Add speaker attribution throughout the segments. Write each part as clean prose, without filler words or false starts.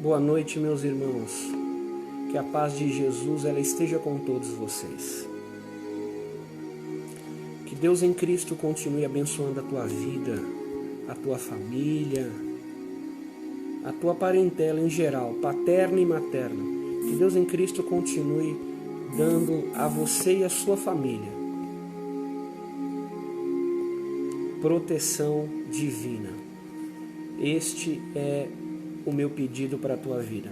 Speaker 1: Boa noite, meus irmãos. Que a paz de Jesus ela esteja com todos vocês. Que Deus em Cristo continue abençoando a tua vida, a tua família, a tua parentela em geral, paterna e materna. Que Deus em Cristo continue dando a você e a sua família proteção divina. Este é o meu pedido para a tua vida.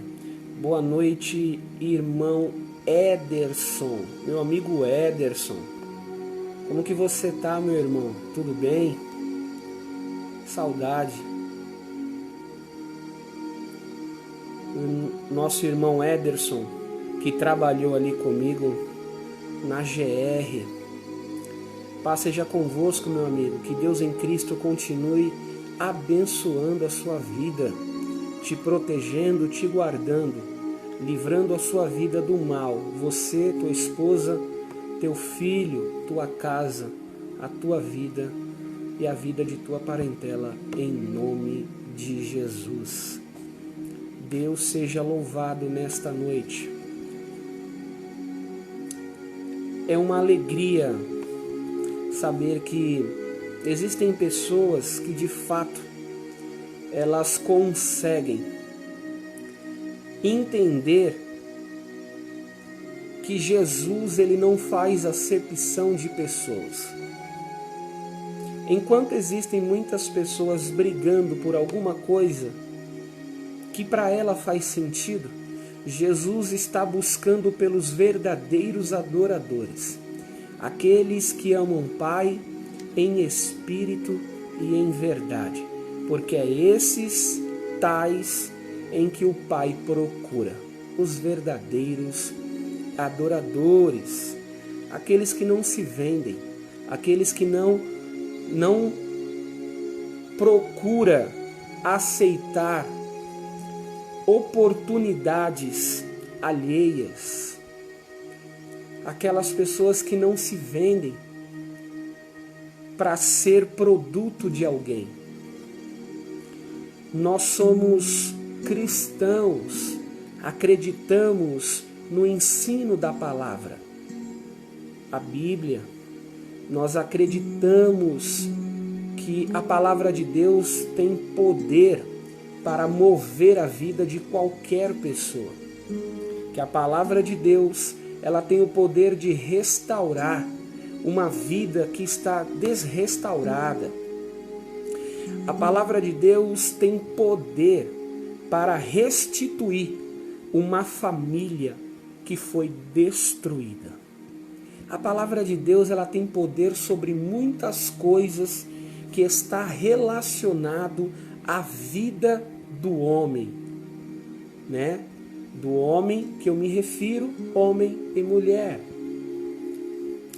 Speaker 1: Boa noite, irmão Ederson, meu amigo Ederson. Como que você tá, meu irmão? Tudo bem? Saudade. O nosso irmão Ederson, que trabalhou ali comigo na GR. Paz seja convosco, meu amigo. Que Deus em Cristo continue abençoando a sua vida, te protegendo, te guardando, livrando a sua vida do mal. Você, tua esposa, teu filho, tua casa, a tua vida e a vida de tua parentela, em nome de Jesus. Deus seja louvado nesta noite. É uma alegria saber que existem pessoas que de fato elas conseguem entender que Jesus ele não faz acepção de pessoas. Enquanto existem muitas pessoas brigando por alguma coisa que para ela faz sentido, Jesus está buscando pelos verdadeiros adoradores, aqueles que amam o Pai em espírito e em verdade, porque é esses tais em que o Pai procura, os verdadeiros adoradores, aqueles que não se vendem, aqueles que não procura aceitar oportunidades alheias, aquelas pessoas que não se vendem para ser produto de alguém. Nós somos cristãos, acreditamos no ensino da palavra, a Bíblia. Nós acreditamos que a palavra de Deus tem poder para mover a vida de qualquer pessoa. Que a palavra de Deus, ela tem o poder de restaurar uma vida que está desrestaurada. A palavra de Deus tem poder para restituir uma família que foi destruída. A palavra de Deus ela tem poder sobre muitas coisas que está relacionado à vida do homem, né? Do homem que eu me refiro, homem e mulher.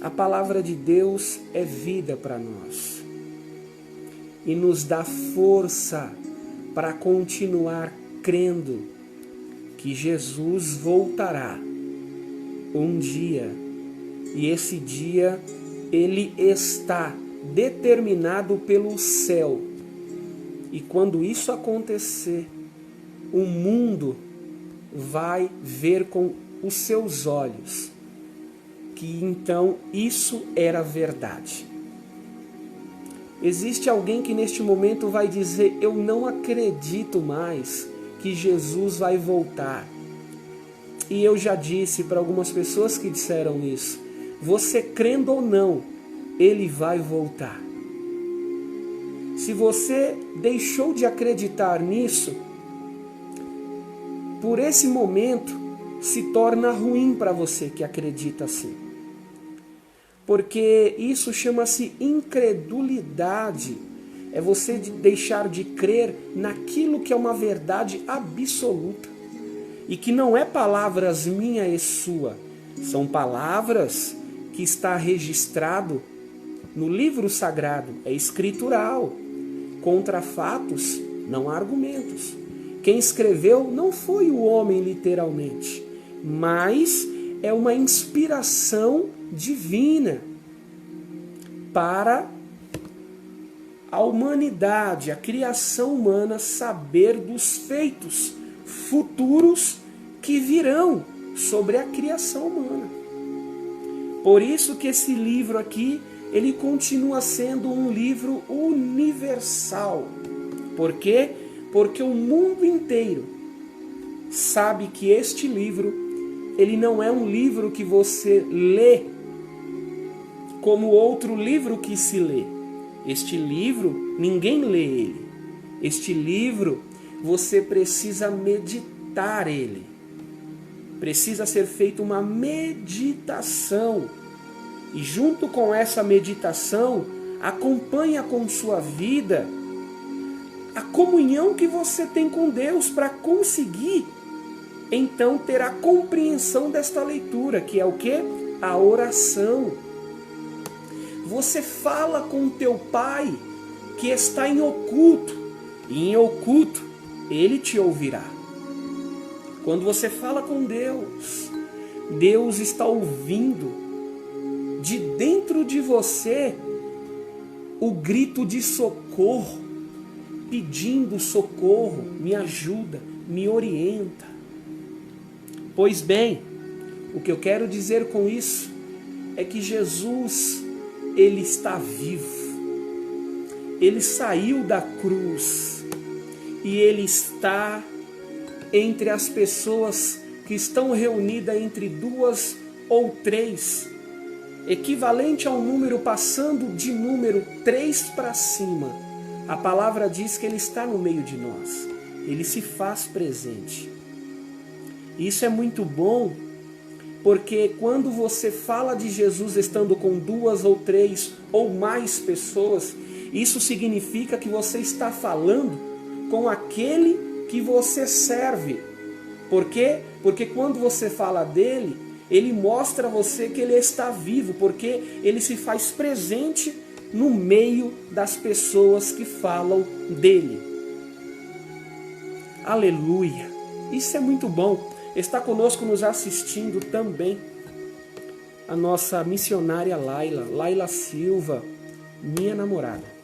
Speaker 1: A palavra de Deus é vida para nós e nos dá força para continuar crendo que Jesus voltará um dia, e esse dia ele está determinado pelo céu. E quando isso acontecer, o mundo vai ver com os seus olhos que então isso era verdade. Existe alguém que neste momento vai dizer: eu não acredito mais que Jesus vai voltar. E eu já disse para algumas pessoas que disseram isso: você crendo ou não, ele vai voltar. Se você deixou de acreditar nisso, por esse momento se torna ruim para você que acredita assim. Porque isso chama-se incredulidade. É você deixar de crer naquilo que é uma verdade absoluta. E que não é palavras minha e sua. São palavras que está registrado no livro sagrado. É escritural. Contra fatos, não há argumentos. Quem escreveu não foi o homem literalmente, mas é uma inspiração divina para a humanidade, a criação humana saber dos feitos futuros que virão sobre a criação humana. Por isso que esse livro aqui, ele continua sendo um livro universal. Por quê? Porque o mundo inteiro sabe que este livro, ele não é um livro que você lê como outro livro que se lê. Este livro, ninguém lê ele. Este livro, você precisa meditar ele. Precisa ser feita uma meditação. E junto com essa meditação, acompanha com sua vida a comunhão que você tem com Deus para conseguir, então, ter a compreensão desta leitura, que é o quê? A oração. Você fala com teu Pai que está em oculto, e em oculto Ele te ouvirá. Quando você fala com Deus, Deus está ouvindo de dentro de você o grito de socorro, pedindo socorro, me ajuda, me orienta. Pois bem, o que eu quero dizer com isso é que Jesus, Ele está vivo. Ele saiu da cruz e Ele está entre as pessoas que estão reunidas entre 2 ou 3, equivalente a um número passando de número 3 para cima. A palavra diz que Ele está no meio de nós. Ele se faz presente. Isso é muito bom, porque quando você fala de Jesus estando com 2 ou 3 ou mais pessoas, isso significa que você está falando com aquele que você serve. Por quê? Porque quando você fala dele, ele mostra a você que ele está vivo, porque ele se faz presente no meio das pessoas que falam dele. Aleluia! Isso é muito bom. Está conosco nos assistindo também a nossa missionária Laila Silva, minha namorada.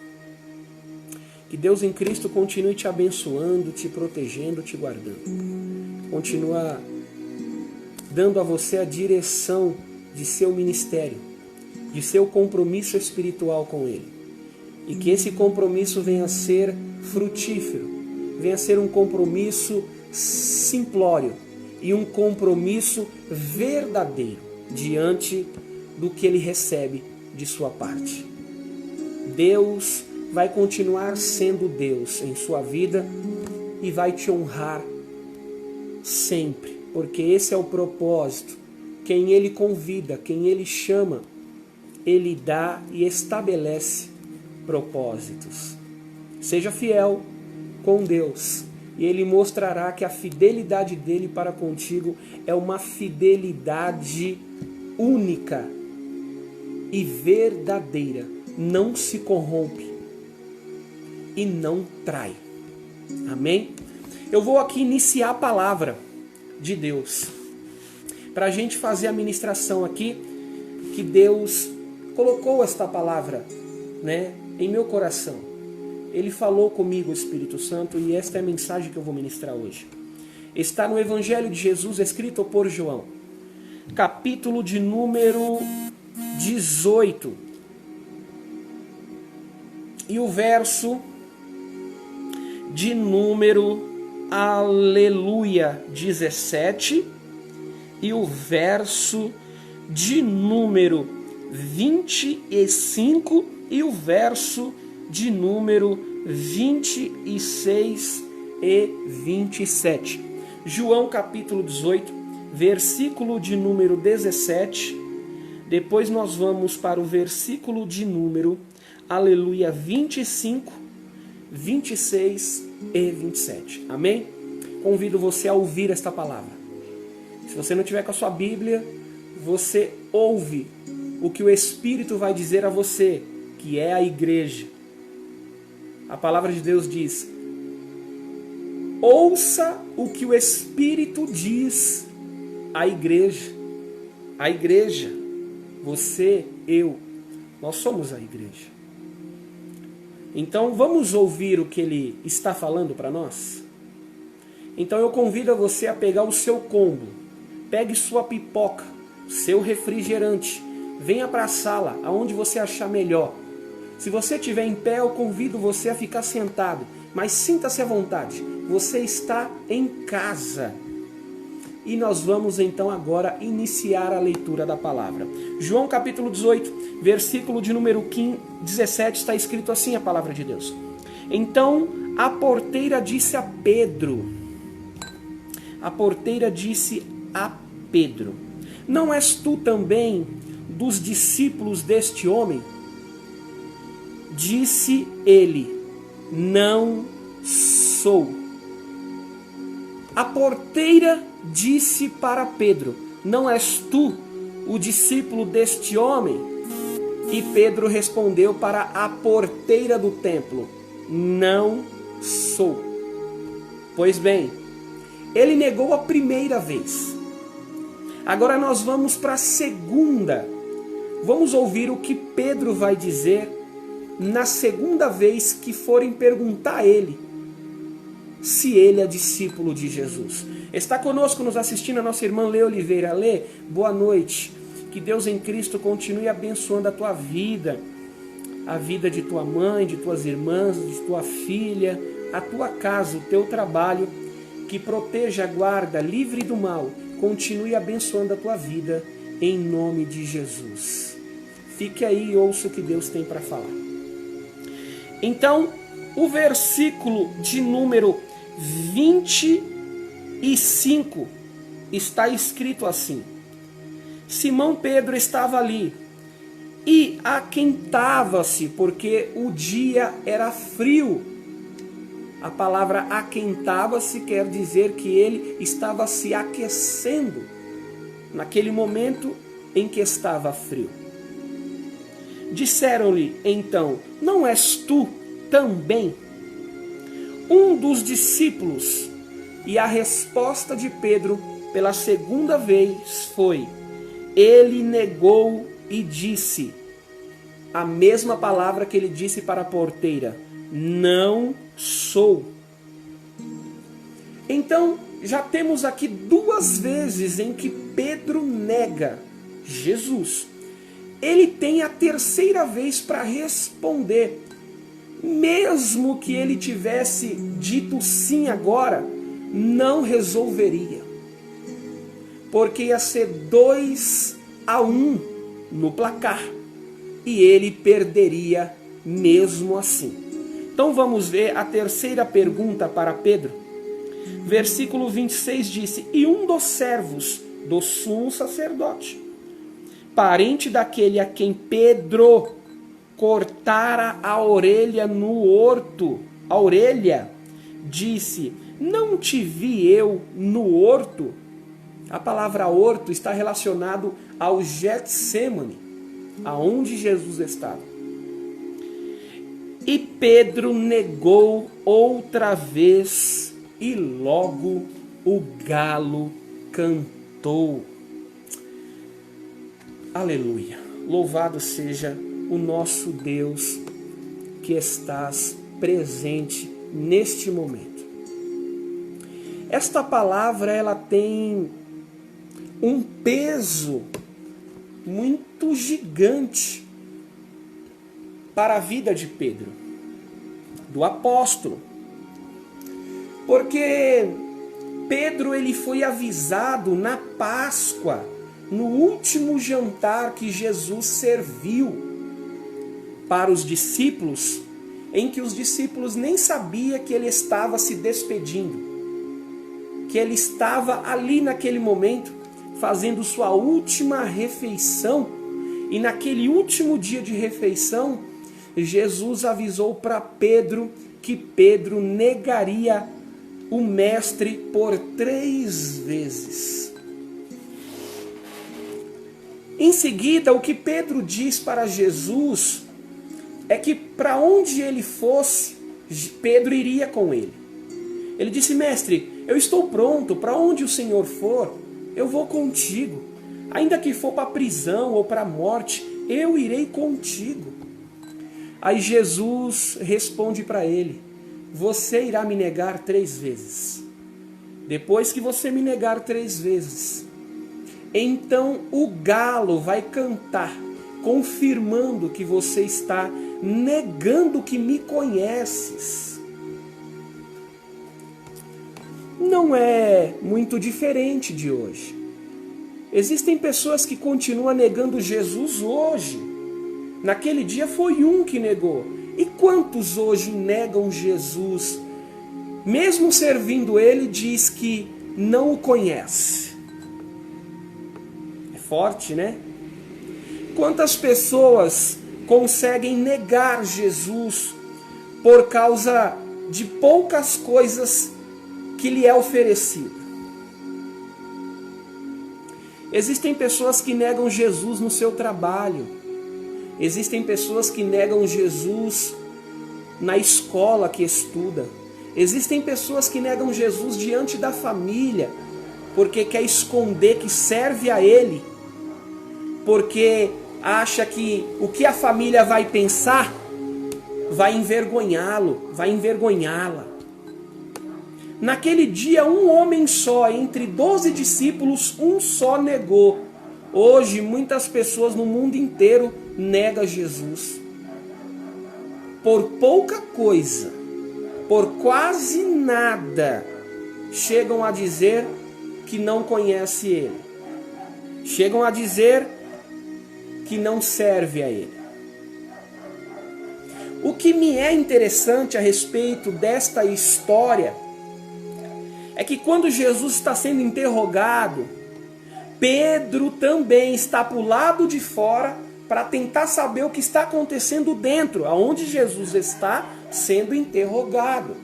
Speaker 1: Que Deus em Cristo continue te abençoando, te protegendo, te guardando. Continua dando a você a direção de seu ministério, de seu compromisso espiritual com Ele. E que esse compromisso venha a ser frutífero, venha a ser um compromisso simplório e um compromisso verdadeiro diante do que Ele recebe de sua parte. Deus vai continuar sendo Deus em sua vida e vai te honrar sempre, porque esse é o propósito. Quem Ele convida, quem Ele chama, Ele dá e estabelece propósitos. Seja fiel com Deus e Ele mostrará que a fidelidade dele para contigo é uma fidelidade única e verdadeira. Não se corrompe e não trai. Amém? Eu vou aqui iniciar a palavra de Deus para a gente fazer a ministração aqui, que Deus colocou esta palavra, em meu coração. Ele falou comigo, o Espírito Santo, e esta é a mensagem que eu vou ministrar hoje. Está no Evangelho de Jesus, escrito por João, capítulo de número 18, e o verso de número, aleluia, 17, e o verso de número 25 e o verso de número 26 e 27. João capítulo 18, versículo de número 17. Depois nós vamos para o versículo de número, aleluia, 25, 26 e 27. Amém? Convido você a ouvir esta palavra. Se você não tiver com a sua Bíblia, você ouve o que o Espírito vai dizer a você, que é a igreja. A palavra de Deus diz: ouça o que o Espírito diz à igreja. A igreja, você, eu, nós somos a igreja. Então vamos ouvir o que ele está falando para nós? Então eu convido a você a pegar o seu combo, pegue sua pipoca, seu refrigerante, venha para a sala, aonde você achar melhor. Se você estiver em pé, eu convido você a ficar sentado, mas sinta-se à vontade, você está em casa. E nós vamos então agora iniciar a leitura da palavra. João capítulo 18, versículo de número 17, está escrito assim a palavra de Deus. Então a porteira disse a Pedro, não és tu também dos discípulos deste homem? Disse ele, não sou. A porteira disse para Pedro, não és tu o discípulo deste homem? E Pedro respondeu para a porteira do templo, não sou. Pois bem, ele negou a primeira vez. Agora nós vamos para a segunda. Vamos ouvir o que Pedro vai dizer na segunda vez que forem perguntar a ele se ele é discípulo de Jesus. Está conosco nos assistindo a nossa irmã Lê Oliveira. Lê, boa noite. Que Deus em Cristo continue abençoando a tua vida, a vida de tua mãe, de tuas irmãs, de tua filha, a tua casa, o teu trabalho. Que proteja, guarda, livre do mal. Continue abençoando a tua vida em nome de Jesus. Fique aí e ouça o que Deus tem para falar. Então, o versículo de número 25 está escrito assim: Simão Pedro estava ali e aquentava-se, porque o dia era frio. A palavra aquentava-se quer dizer que ele estava se aquecendo naquele momento em que estava frio. Disseram-lhe então, não és tu também um dos discípulos? E a resposta de Pedro pela segunda vez foi, ele negou e disse a mesma palavra que ele disse para a porteira, não sou. Então já temos aqui duas vezes em que Pedro nega Jesus. Ele tem a terceira vez para responder. Mesmo que ele tivesse dito sim agora, não resolveria. Porque ia ser 2-1 no placar. E ele perderia mesmo assim. Então vamos ver a terceira pergunta para Pedro. Versículo 26 disse, e um dos servos do sumo sacerdote, parente daquele a quem Pedro cortara a orelha no horto, disse, não te vi eu no horto? A palavra horto está relacionado ao Getsêmani, aonde Jesus estava. E Pedro negou outra vez e logo o galo cantou. Aleluia! Louvado seja o nosso Deus que estás presente neste momento. Esta palavra ela tem um peso muito gigante para a vida de Pedro, do apóstolo. Porque Pedro ele foi avisado na Páscoa, no último jantar que Jesus serviu para os discípulos, em que os discípulos nem sabiam que ele estava se despedindo, que ele estava ali naquele momento fazendo sua última refeição, e naquele último dia de refeição, Jesus avisou para Pedro que Pedro negaria o mestre por 3 vezes. Em seguida, o que Pedro diz para Jesus é que para onde ele fosse, Pedro iria com ele. Ele disse, mestre, eu estou pronto, para onde o Senhor for, eu vou contigo. Ainda que for para a prisão ou para a morte, eu irei contigo. Aí Jesus responde para ele, você irá me negar 3 vezes. depois que você me negar 3 vezes, então o galo vai cantar, confirmando que você está negando que me conheces. Não é muito diferente de hoje. Existem pessoas que continuam negando Jesus hoje. Naquele dia foi um que negou. E quantos hoje negam Jesus? Mesmo servindo ele, diz que não o conhece. É forte, né? Quantas pessoas conseguem negar Jesus por causa de poucas coisas que lhe é oferecido? Existem pessoas que negam Jesus no seu trabalho. Existem pessoas que negam Jesus na escola que estuda. Existem pessoas que negam Jesus diante da família, porque quer esconder que serve a ele, porque acha que o que a família vai pensar vai envergonhá-lo, vai envergonhá-la. Naquele dia, um homem só, entre 12 discípulos, um só negou. Hoje, muitas pessoas no mundo inteiro negam Jesus. Por pouca coisa, por quase nada, chegam a dizer que não conhece ele. Chegam a dizer que não serve a ele. O que me é interessante a respeito desta história é que quando Jesus está sendo interrogado, Pedro também está para o lado de fora para tentar saber o que está acontecendo dentro, aonde Jesus está sendo interrogado.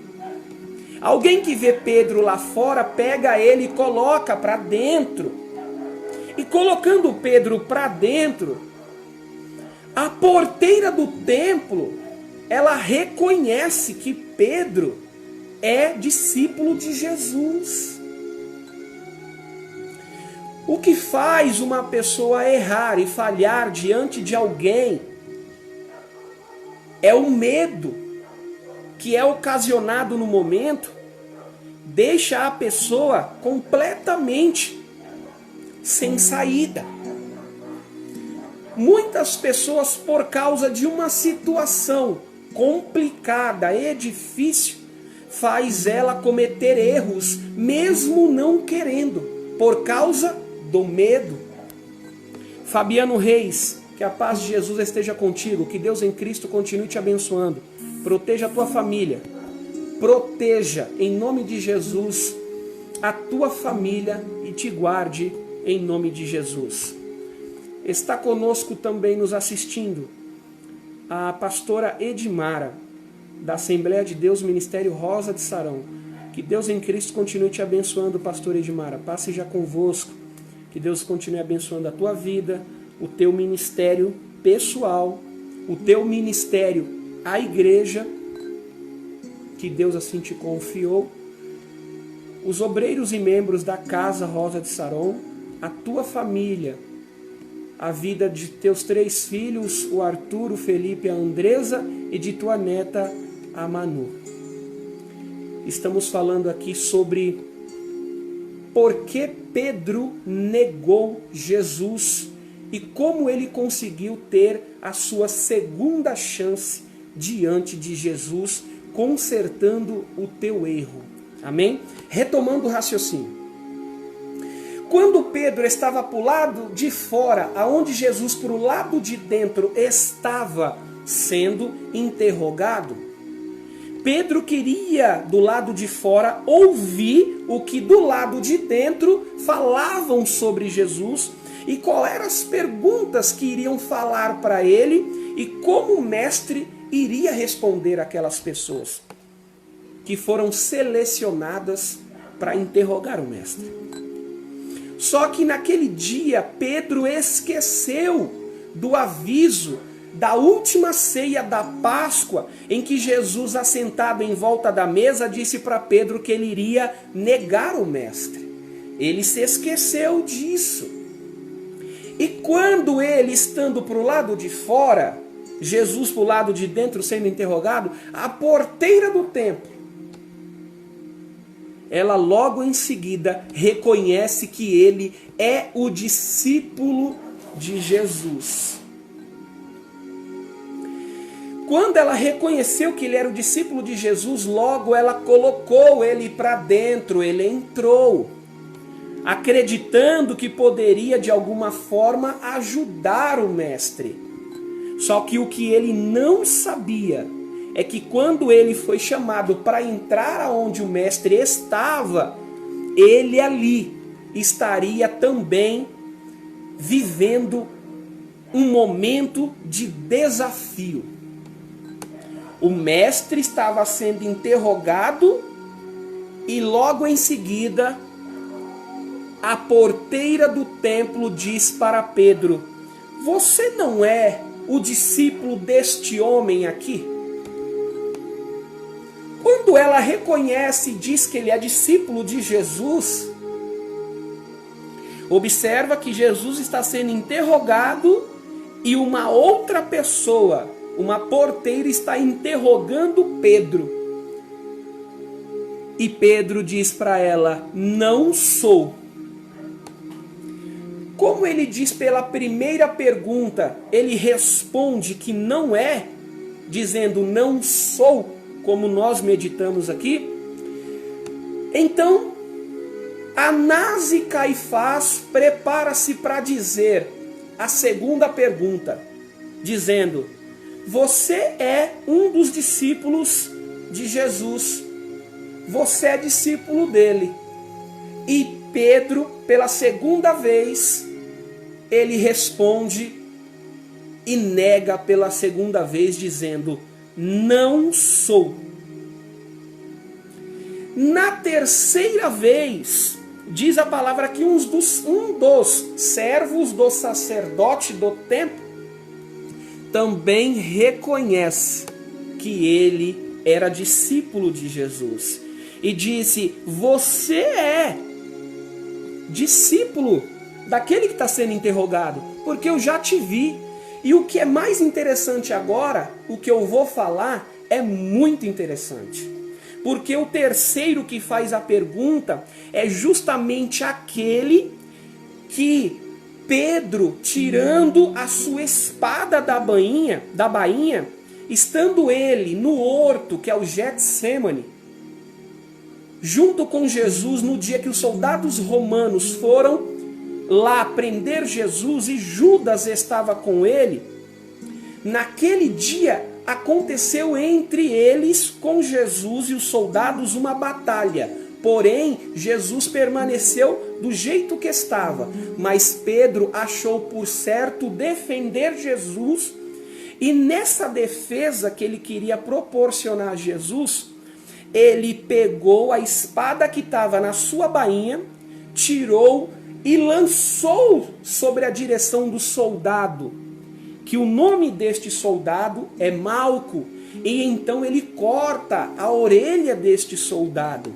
Speaker 1: Alguém que vê Pedro lá fora, pega ele e coloca para dentro. E colocando Pedro para dentro, a porteira do templo, ela reconhece que Pedro é discípulo de Jesus. O que faz uma pessoa errar e falhar diante de alguém é o medo que é ocasionado no momento, deixa a pessoa completamente sem saída. Muitas pessoas, por causa de uma situação complicada e difícil, faz ela cometer erros, mesmo não querendo, por causa do medo. Fabiano Reis, que a paz de Jesus esteja contigo, que Deus em Cristo continue te abençoando. Proteja a tua família, proteja em nome de Jesus a tua família e te guarde em nome de Jesus. Está conosco também nos assistindo a pastora Edmara, da Assembleia de Deus, Ministério Rosa de Sarão. Que Deus em Cristo continue te abençoando, pastor Edmara. Paz seja convosco. Que Deus continue abençoando a tua vida, o teu ministério pessoal, o teu ministério à igreja, que Deus assim te confiou. Os obreiros e membros da Casa Rosa de Sarão, a tua família, a vida de teus 3 filhos, o Arthur, o Felipe, a Andresa, e de tua neta, a Manu. Estamos falando aqui sobre por que Pedro negou Jesus e como ele conseguiu ter a sua segunda chance diante de Jesus, consertando o teu erro. Amém? Retomando o raciocínio. Quando Pedro estava para o lado de fora, aonde Jesus para o lado de dentro estava sendo interrogado, Pedro queria do lado de fora ouvir o que do lado de dentro falavam sobre Jesus e quais eram as perguntas que iriam falar para ele e como o mestre iria responder aquelas pessoas que foram selecionadas para interrogar o mestre. Só que naquele dia Pedro esqueceu do aviso da última ceia da Páscoa, em que Jesus, assentado em volta da mesa, disse para Pedro que ele iria negar o mestre. Ele se esqueceu disso. E quando ele, estando para o lado de fora, Jesus para o lado de dentro sendo interrogado, a porteira do templo ela logo em seguida reconhece que ele é o discípulo de Jesus. Quando ela reconheceu que ele era o discípulo de Jesus, logo ela colocou ele para dentro, ele entrou, acreditando que poderia de alguma forma ajudar o mestre. Só que o que ele não sabia é que quando ele foi chamado para entrar aonde o mestre estava, ele ali estaria também vivendo um momento de desafio. O mestre estava sendo interrogado e logo em seguida a porteira do templo diz para Pedro: você não é o discípulo deste homem aqui? Quando ela reconhece e diz que ele é discípulo de Jesus, observa que Jesus está sendo interrogado e uma outra pessoa, uma porteira, está interrogando Pedro. E Pedro diz para ela: não sou. Como ele diz pela primeira pergunta, ele responde que não é, dizendo não sou, como nós meditamos aqui. Então, Anás e Caifás prepara-se para dizer a segunda pergunta, dizendo: você é um dos discípulos de Jesus, você é discípulo dele. E Pedro, pela segunda vez, ele responde e nega pela segunda vez, dizendo: não sou. Na terceira vez, diz a palavra que um dos servos do sacerdote do templo também reconhece que ele era discípulo de Jesus. E disse: você é discípulo daquele que está sendo interrogado, porque eu já te vi. E o que é mais interessante agora, o que eu vou falar, é muito interessante. Porque o terceiro que faz a pergunta é justamente aquele que Pedro, tirando a sua espada da bainha, estando ele no horto, que é o Getsemane, junto com Jesus, no dia que os soldados romanos foram lá prender Jesus e Judas estava com ele, naquele dia aconteceu entre eles, com Jesus e os soldados, uma batalha. Porém, Jesus permaneceu do jeito que estava, mas Pedro achou por certo defender Jesus, e nessa defesa que ele queria proporcionar a Jesus, ele pegou a espada que estava na sua bainha, tirou e lançou sobre a direção do soldado, que o nome deste soldado é Malco, e então ele corta a orelha deste soldado.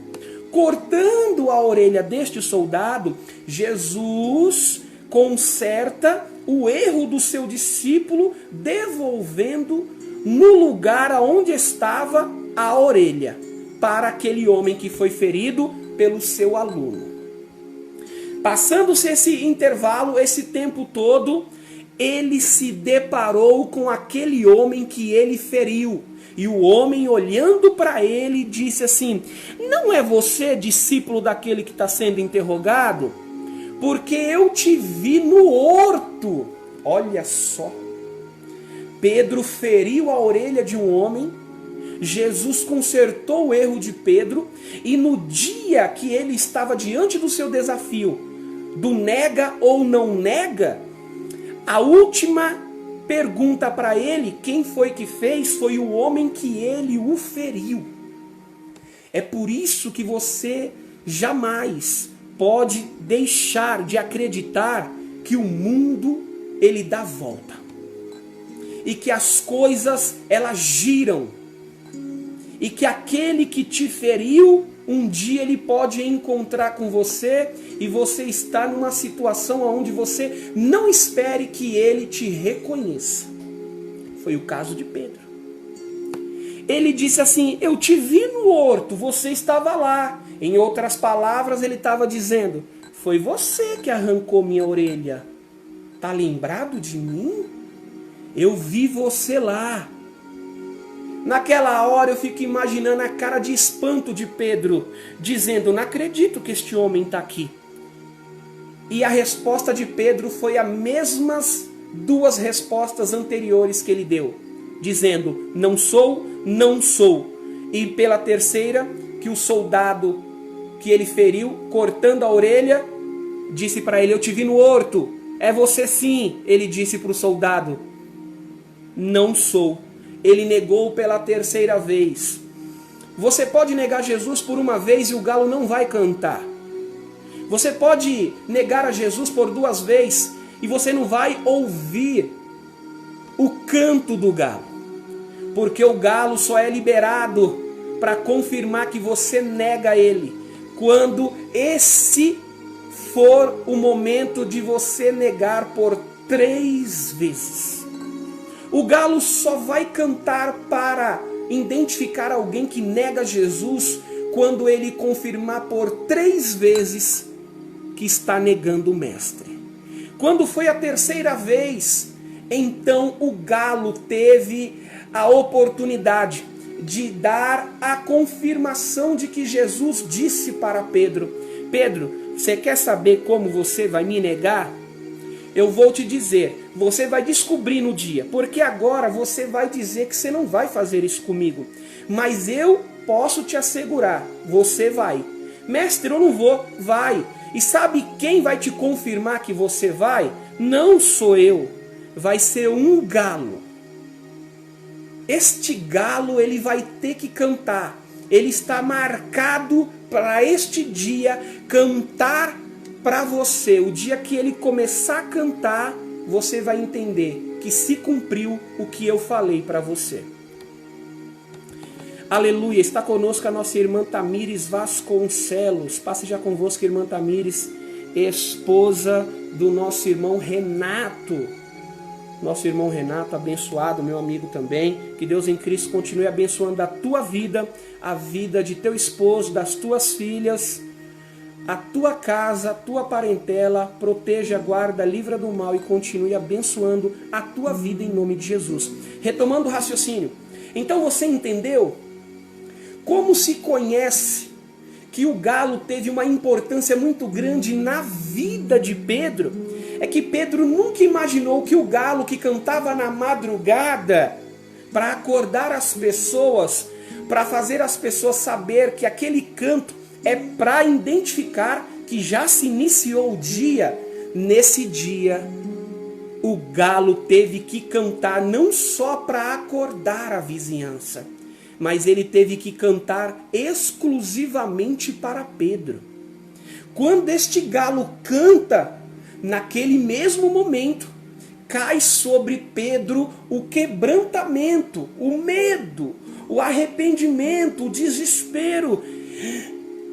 Speaker 1: Cortando a orelha deste soldado, Jesus conserta o erro do seu discípulo, devolvendo no lugar aonde estava a orelha, para aquele homem que foi ferido pelo seu aluno. Passando-se esse intervalo, esse tempo todo, ele se deparou com aquele homem que ele feriu. E o homem, olhando para ele, disse assim: não é você discípulo daquele que está sendo interrogado? Porque eu te vi no horto. Olha só. Pedro feriu a orelha de um homem, Jesus consertou o erro de Pedro, e no dia que ele estava diante do seu desafio, do nega ou não nega, a última pergunta para ele, quem foi que fez, foi o homem que ele o feriu. É por isso que você jamais pode deixar de acreditar que o mundo, ele dá volta. E que as coisas, elas giram. E que aquele que te feriu, um dia ele pode encontrar com você e você está numa situação onde você não espere que ele te reconheça. Foi o caso de Pedro. ele disse assim: eu te vi no horto, você estava lá. Em outras palavras, ele estava dizendo: foi você que arrancou minha orelha. Tá lembrado de mim? Eu vi você lá. Naquela hora eu fico imaginando a cara de espanto de Pedro, dizendo: não acredito que este homem está aqui. E a resposta de Pedro foi as mesmas duas respostas anteriores que ele deu, dizendo: não sou, não sou. E pela terceira, que o soldado que ele feriu, cortando a orelha, disse para ele: eu te vi no horto. É você sim. Ele disse para o soldado: não sou. Ele negou pela terceira vez. Você pode negar Jesus por uma vez e o galo não vai cantar. Você pode negar a Jesus por duas vezes e você não vai ouvir o canto do galo. Porque o galo só é liberado para confirmar que você nega ele, quando esse for o momento de você negar por 3 vezes. O galo só vai cantar para identificar alguém que nega Jesus quando ele confirmar por 3 vezes que está negando o mestre. Quando foi a terceira vez, então o galo teve a oportunidade de dar a confirmação de que Jesus disse para Pedro: Pedro, você quer saber como você vai me negar? Eu vou te dizer, você vai descobrir no dia, porque agora você vai dizer que você não vai fazer isso comigo, mas eu posso te assegurar, você vai. Mestre, eu não vou. Vai. E sabe quem vai te confirmar que você vai? Não sou eu, vai ser um galo. Este galo, ele vai ter que cantar. Ele está marcado para este dia cantar para você. O dia que ele começar a cantar, você vai entender que se cumpriu o que eu falei para você. Aleluia, está conosco a nossa irmã Tamires Vasconcelos. Passe já convosco, irmã Tamires, esposa do nosso irmão Renato. Nosso irmão Renato, abençoado, meu amigo também. Que Deus em Cristo continue abençoando a tua vida, a vida de teu esposo, das tuas filhas, a tua casa, a tua parentela. Proteja, guarda, livra do mal e continue abençoando a tua vida em nome de Jesus. Retomando o raciocínio. Então você entendeu como se conhece que o galo teve uma importância muito grande na vida de Pedro? É que Pedro nunca imaginou que o galo que cantava na madrugada para acordar as pessoas, para fazer as pessoas saber que aquele canto é para identificar que já se iniciou o dia. Nesse dia, o galo teve que cantar não só para acordar a vizinhança, mas ele teve que cantar exclusivamente para Pedro. Quando este galo canta, naquele mesmo momento, cai sobre Pedro o quebrantamento, o medo, o arrependimento, o desespero.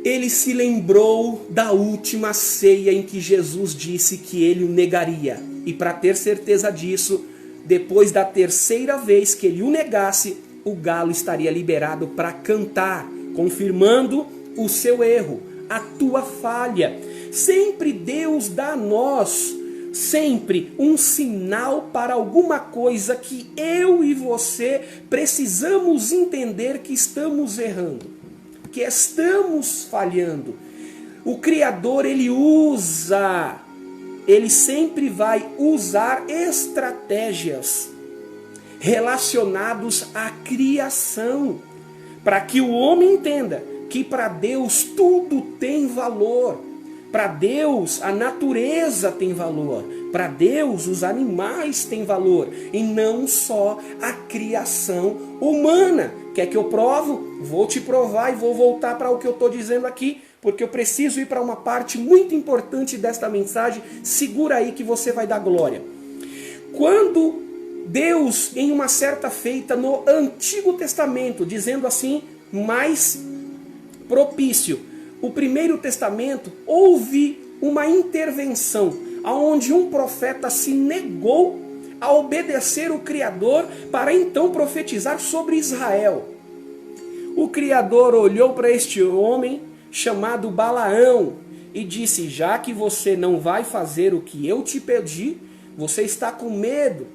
Speaker 1: Ele se lembrou da última ceia em que Jesus disse que ele o negaria. E para ter certeza disso, depois da terceira vez que ele o negasse, o galo estaria liberado para cantar, confirmando o seu erro, a tua falha. Sempre Deus dá a nós, sempre um sinal para alguma coisa que eu e você precisamos entender que estamos errando, que estamos falhando. O Criador, ele sempre vai usar estratégias relacionados à criação, para que o homem entenda que para Deus tudo tem valor. Para Deus a natureza tem valor. Para Deus os animais têm valor. E não só a criação humana. Quer que eu provo? Vou te provar e vou voltar para o que eu estou dizendo aqui, porque eu preciso ir para uma parte muito importante desta mensagem. Segura aí que você vai dar glória. Quando Deus, em uma certa feita no Antigo Testamento, dizendo assim, mais propício, o Primeiro Testamento, houve uma intervenção, onde um profeta se negou a obedecer o Criador para então profetizar sobre Israel. O Criador olhou para este homem chamado Balaão e disse: já que você não vai fazer o que eu te pedi, você está com medo,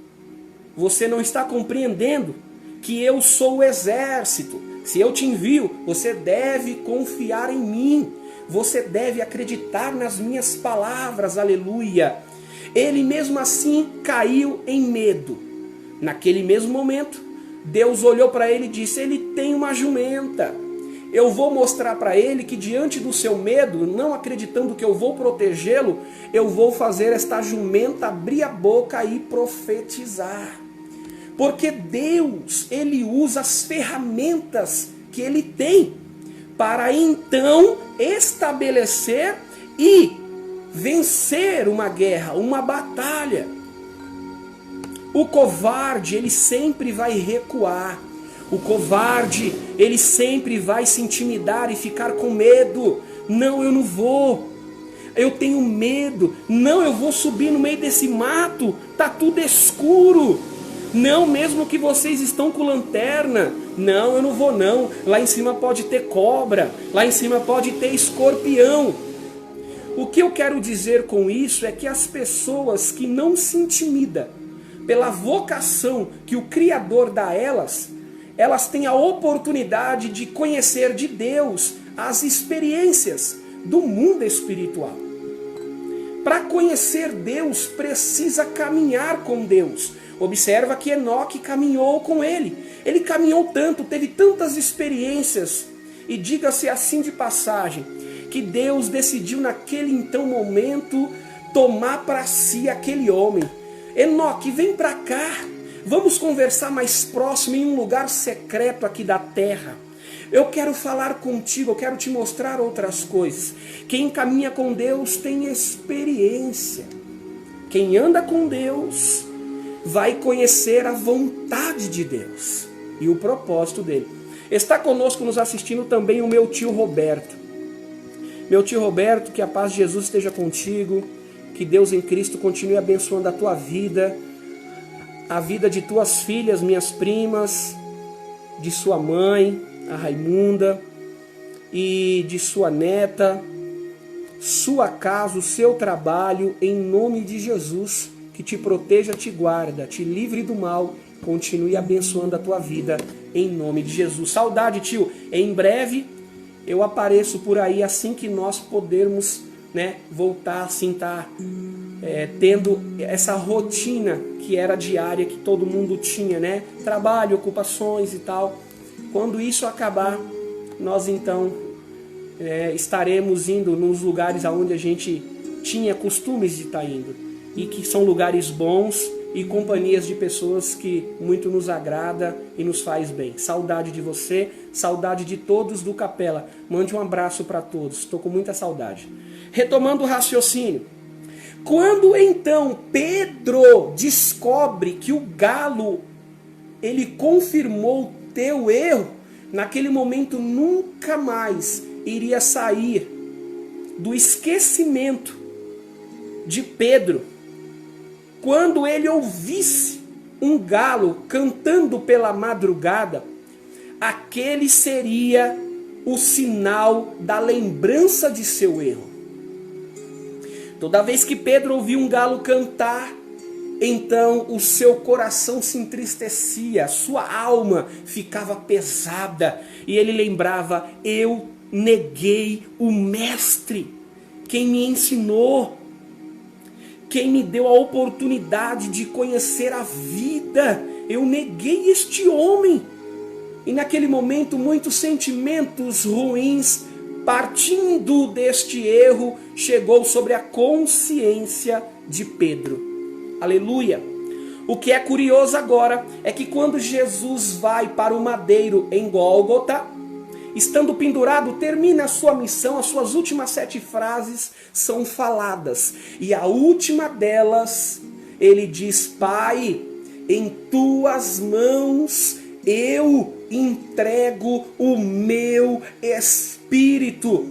Speaker 1: você não está compreendendo que eu sou o exército. Se eu te envio, você deve confiar em mim, você deve acreditar nas minhas palavras, aleluia. Ele mesmo assim caiu em medo. Naquele mesmo momento, Deus olhou para ele e disse: ele tem uma jumenta. Eu vou mostrar para ele que diante do seu medo, não acreditando que eu vou protegê-lo, eu vou fazer esta jumenta abrir a boca e profetizar. Porque Deus, ele usa as ferramentas que ele tem para então estabelecer e vencer uma guerra, uma batalha. O covarde, ele sempre vai recuar. O covarde, ele sempre vai se intimidar e ficar com medo. Não, eu não vou. Eu tenho medo. Não, eu vou subir no meio desse mato. Tá tudo escuro. Não, mesmo que vocês estão com lanterna. Não, eu não vou não. Lá em cima pode ter cobra. Lá em cima pode ter escorpião. O que eu quero dizer com isso é que as pessoas que não se intimidam pela vocação que o Criador dá a elas, elas têm a oportunidade de conhecer de Deus as experiências do mundo espiritual. Para conhecer Deus, precisa caminhar com Deus. Observa que Enoque caminhou com ele. Ele caminhou tanto, teve tantas experiências. E diga-se assim de passagem, que Deus decidiu naquele então momento tomar para si aquele homem. Enoque, vem para cá. Vamos conversar mais próximo em um lugar secreto aqui da terra. Eu quero falar contigo, eu quero te mostrar outras coisas. Quem caminha com Deus tem experiência. Quem anda com Deus vai conhecer a vontade de Deus e o propósito dele. Está conosco nos assistindo também o meu tio Roberto. Meu tio Roberto, que a paz de Jesus esteja contigo, que Deus em Cristo continue abençoando a tua vida, a vida de tuas filhas, minhas primas, de sua mãe, a Raimunda, e de sua neta, sua casa, o seu trabalho, em nome de Jesus, que te proteja, te guarda, te livre do mal, continue abençoando a tua vida, em nome de Jesus. Saudade, tio, em breve eu apareço por aí assim que nós podermos, voltar assim, tendo essa rotina que era diária, que todo mundo tinha, trabalho, ocupações e tal. Quando isso acabar, nós então estaremos indo nos lugares aonde a gente tinha costumes de estar indo, e que são lugares bons e companhias de pessoas que muito nos agrada e nos faz bem. Saudade de você, saudade de todos do Capela. Mande um abraço para todos, estou com muita saudade. Retomando o raciocínio. Quando então Pedro descobre que o galo, ele confirmou teu erro, naquele momento nunca mais iria sair do esquecimento de Pedro. Quando ele ouvisse um galo cantando pela madrugada, aquele seria o sinal da lembrança de seu erro. Toda vez que Pedro ouvia um galo cantar, então o seu coração se entristecia, sua alma ficava pesada, e ele lembrava: eu neguei o mestre, quem me ensinou, quem me deu a oportunidade de conhecer a vida. Eu neguei este homem. E naquele momento muitos sentimentos ruins, partindo deste erro, chegou sobre a consciência de Pedro. Aleluia! O que é curioso agora é que quando Jesus vai para o madeiro em Gólgota, estando pendurado, termina a sua missão, as suas últimas 7 frases são faladas. E a última delas, ele diz: Pai, em tuas mãos eu entrego o meu espírito.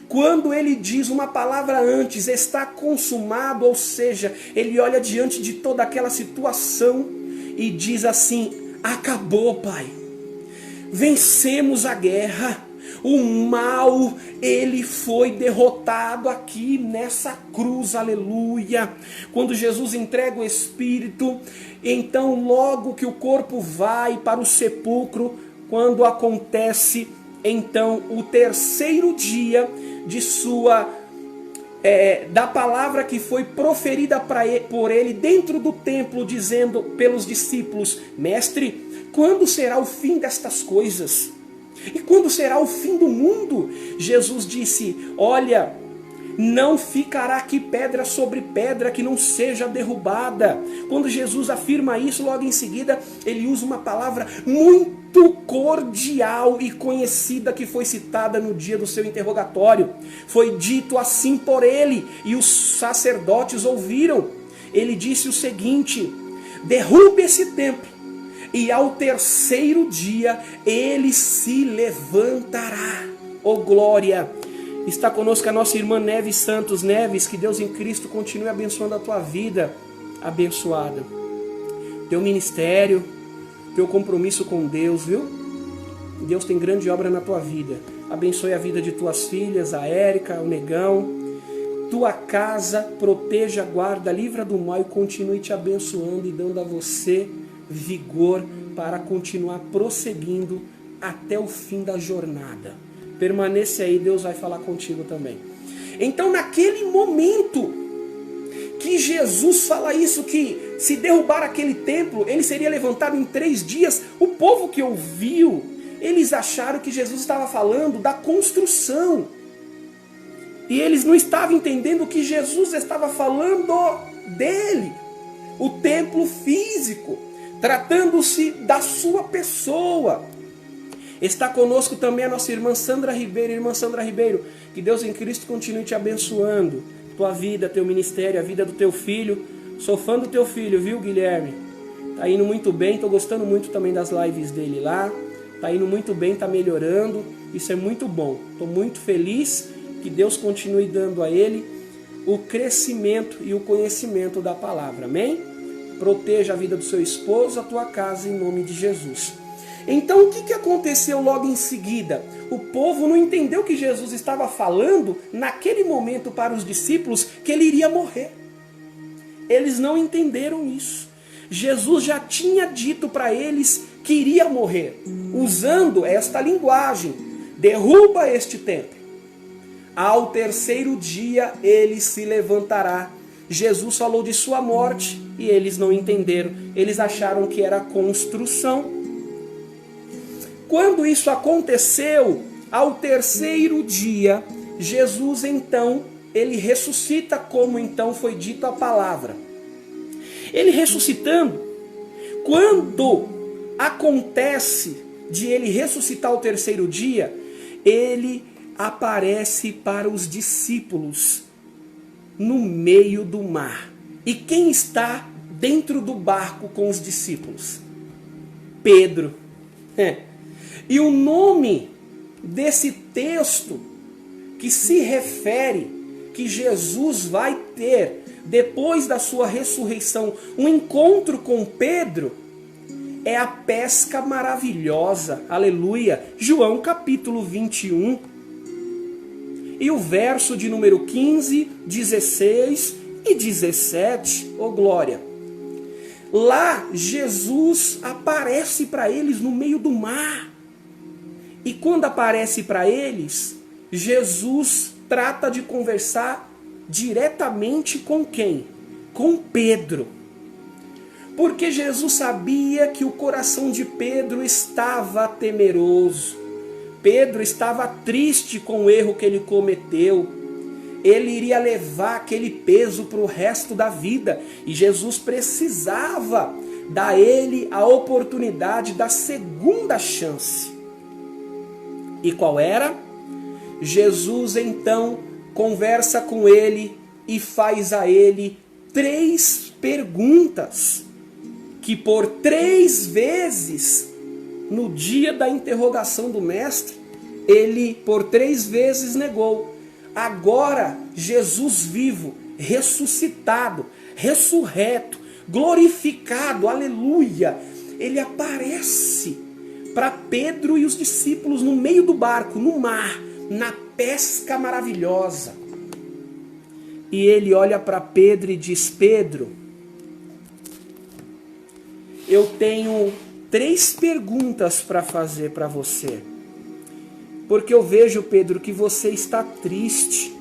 Speaker 1: Quando ele diz uma palavra antes, está consumado, ou seja, ele olha diante de toda aquela situação e diz assim: acabou, Pai. vencemos a guerra. O mal, ele foi derrotado aqui nessa cruz, aleluia. Quando Jesus entrega o Espírito, então logo que o corpo vai para o sepulcro, quando acontece então o terceiro dia de da palavra que foi proferida por ele dentro do templo, dizendo pelos discípulos: Mestre, quando será o fim destas coisas? E quando será o fim do mundo? Jesus disse: olha, não ficará aqui pedra sobre pedra que não seja derrubada. Quando Jesus afirma isso, logo em seguida, ele usa uma palavra muito cordial e conhecida que foi citada no dia do seu interrogatório. Foi dito assim por ele, e os sacerdotes ouviram. Ele disse o seguinte: derrube esse templo, e ao terceiro dia ele se levantará. Oh glória! Está conosco a nossa irmã Neves Santos. Neves, que Deus em Cristo continue abençoando a tua vida abençoada, teu ministério, teu compromisso com Deus, viu? Deus tem grande obra na tua vida. Abençoe a vida de tuas filhas, a Érica, o Negão, tua casa, proteja, guarda, livra do mal e continue te abençoando e dando a você vigor para continuar prosseguindo até o fim da jornada. Permanece aí, Deus vai falar contigo também. Então, naquele momento que Jesus fala isso, que se derrubar aquele templo, ele seria levantado em 3 dias, o povo que ouviu, eles acharam que Jesus estava falando da construção. E eles não estavam entendendo que Jesus estava falando dele, o templo físico, tratando-se da sua pessoa. Está conosco também a nossa irmã Sandra Ribeiro. Irmã Sandra Ribeiro, que Deus em Cristo continue te abençoando. Tua vida, teu ministério, a vida do teu filho. Sou fã do teu filho, viu, Guilherme? Tá indo muito bem, tô gostando muito também das lives dele lá. Tá indo muito bem, tá melhorando. Isso é muito bom. Tô muito feliz que Deus continue dando a ele o crescimento e o conhecimento da palavra. Amém? Proteja a vida do seu esposo, a tua casa, em nome de Jesus. Então o que aconteceu logo em seguida? O povo não entendeu que Jesus estava falando naquele momento para os discípulos que ele iria morrer. Eles não entenderam isso. Jesus já tinha dito para eles que iria morrer, usando esta linguagem: derruba este templo. Ao terceiro dia ele se levantará. Jesus falou de sua morte e eles não entenderam. Eles acharam que era construção. Quando isso aconteceu, ao terceiro dia, Jesus então, ele ressuscita, como então foi dito a palavra. Ele ressuscitando, quando acontece de ele ressuscitar ao terceiro dia, ele aparece para os discípulos no meio do mar. E quem está dentro do barco com os discípulos? Pedro. E o nome desse texto que se refere que Jesus vai ter, depois da sua ressurreição, um encontro com Pedro, é a pesca maravilhosa. Aleluia! João capítulo 21. E o verso de número 15, 16 e 17. Oh glória! Lá Jesus aparece para eles no meio do mar. E quando aparece para eles, Jesus trata de conversar diretamente com quem? Com Pedro. Porque Jesus sabia que o coração de Pedro estava temeroso. Pedro estava triste com o erro que ele cometeu. Ele iria levar aquele peso para o resto da vida. E Jesus precisava dar a ele a oportunidade da segunda chance. E qual era? Jesus então conversa com ele e faz a ele 3 perguntas, que por 3 vezes, no dia da interrogação do mestre, ele por 3 vezes negou. Agora, Jesus vivo, ressuscitado, ressurreto, glorificado, aleluia, ele aparece para Pedro e os discípulos no meio do barco, no mar, na pesca maravilhosa. E ele olha para Pedro e diz: Pedro, eu tenho 3 perguntas para fazer para você. Porque eu vejo, Pedro, que você está triste.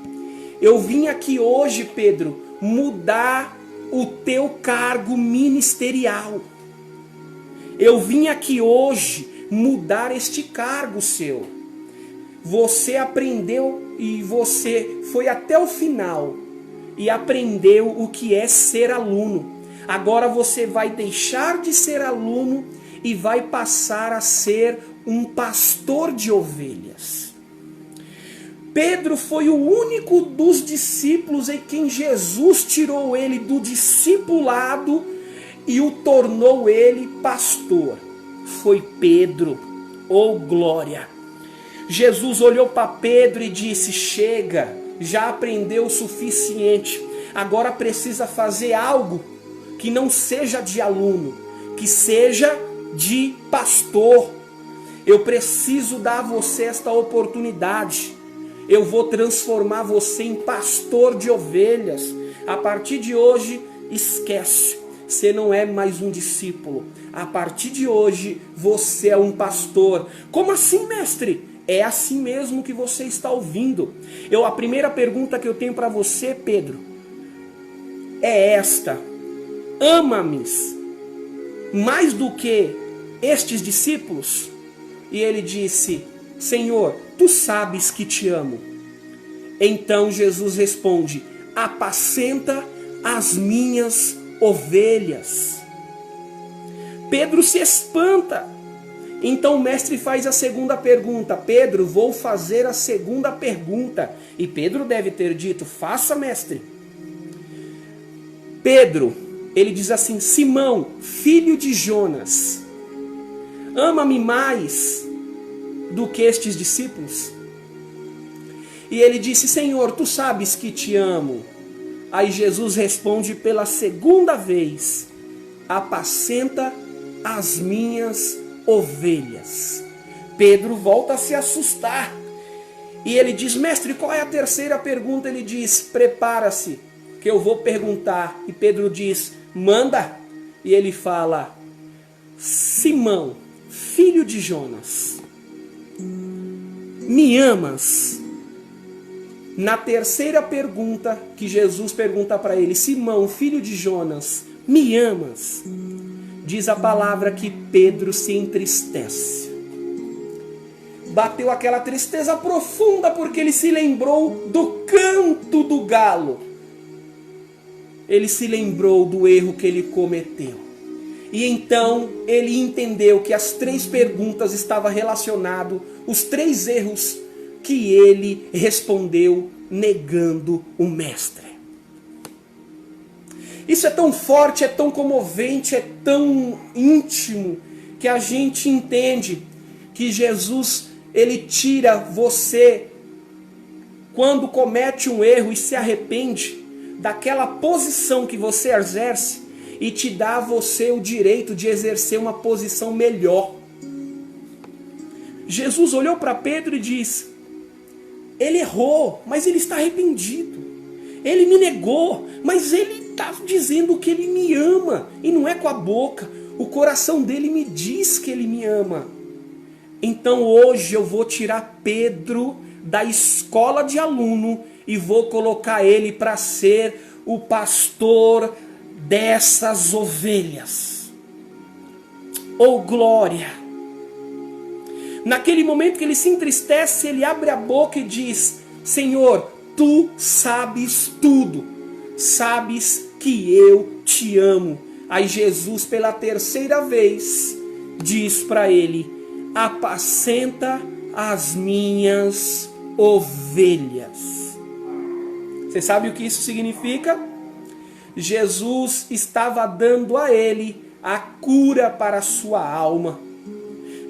Speaker 1: Eu vim aqui hoje, Pedro, mudar o teu cargo ministerial. Eu vim aqui hoje mudar este cargo seu. Você aprendeu e você foi até o final e aprendeu o que é ser aluno. Agora você vai deixar de ser aluno e vai passar a ser um pastor de ovelhas. Pedro foi o único dos discípulos em quem Jesus tirou ele do discipulado e o tornou ele pastor. Foi Pedro, oh glória! Jesus olhou para Pedro e disse: chega, já aprendeu o suficiente, agora precisa fazer algo que não seja de aluno, que seja de pastor. Eu preciso dar a você esta oportunidade. Eu vou transformar você em pastor de ovelhas. A partir de hoje, esquece. Você não é mais um discípulo. A partir de hoje, você é um pastor. Como assim, mestre? É assim mesmo que você está ouvindo. A primeira pergunta que eu tenho para você, Pedro, é esta: ama-me mais do que estes discípulos? E ele disse: Senhor, tu sabes que te amo. Então Jesus responde: apacenta as minhas ovelhas. Pedro se espanta. Então o mestre faz a segunda pergunta: Pedro, vou fazer a segunda pergunta. E Pedro deve ter dito: faça, mestre. Pedro, ele diz assim: Simão, filho de Jonas, ama-me mais do que estes discípulos? E ele disse: Senhor, tu sabes que te amo. Aí Jesus responde pela segunda vez: apacenta as minhas ovelhas. Pedro volta a se assustar. E ele diz: mestre, qual é a terceira pergunta? Ele diz: prepara-se, que eu vou perguntar. E Pedro diz: manda. E ele fala: Simão, filho de Jonas, me amas? Na terceira pergunta que Jesus pergunta para ele: Simão, filho de Jonas, me amas? Diz a palavra que Pedro se entristece. Bateu aquela tristeza profunda porque ele se lembrou do canto do galo. Ele se lembrou do erro que ele cometeu. E então ele entendeu que as 3 perguntas estavam relacionadas, os 3 erros que ele respondeu negando o mestre. Isso é tão forte, é tão comovente, é tão íntimo, que a gente entende que Jesus, ele tira você, quando comete um erro e se arrepende, daquela posição que você exerce, e te dá a você o direito de exercer uma posição melhor. Jesus olhou para Pedro e disse: ele errou, mas ele está arrependido. Ele me negou, mas ele está dizendo que ele me ama. E não é com a boca. O coração dele me diz que ele me ama. Então hoje eu vou tirar Pedro da escola de aluno e vou colocar ele para ser o pastor dessas ovelhas. Oh glória! Naquele momento que ele se entristece, ele abre a boca e diz: Senhor, tu sabes tudo, sabes que eu te amo. Aí Jesus, pela terceira vez, diz para ele: apacenta as minhas ovelhas. Você sabe o que isso significa? Jesus estava dando a ele a cura para a sua alma.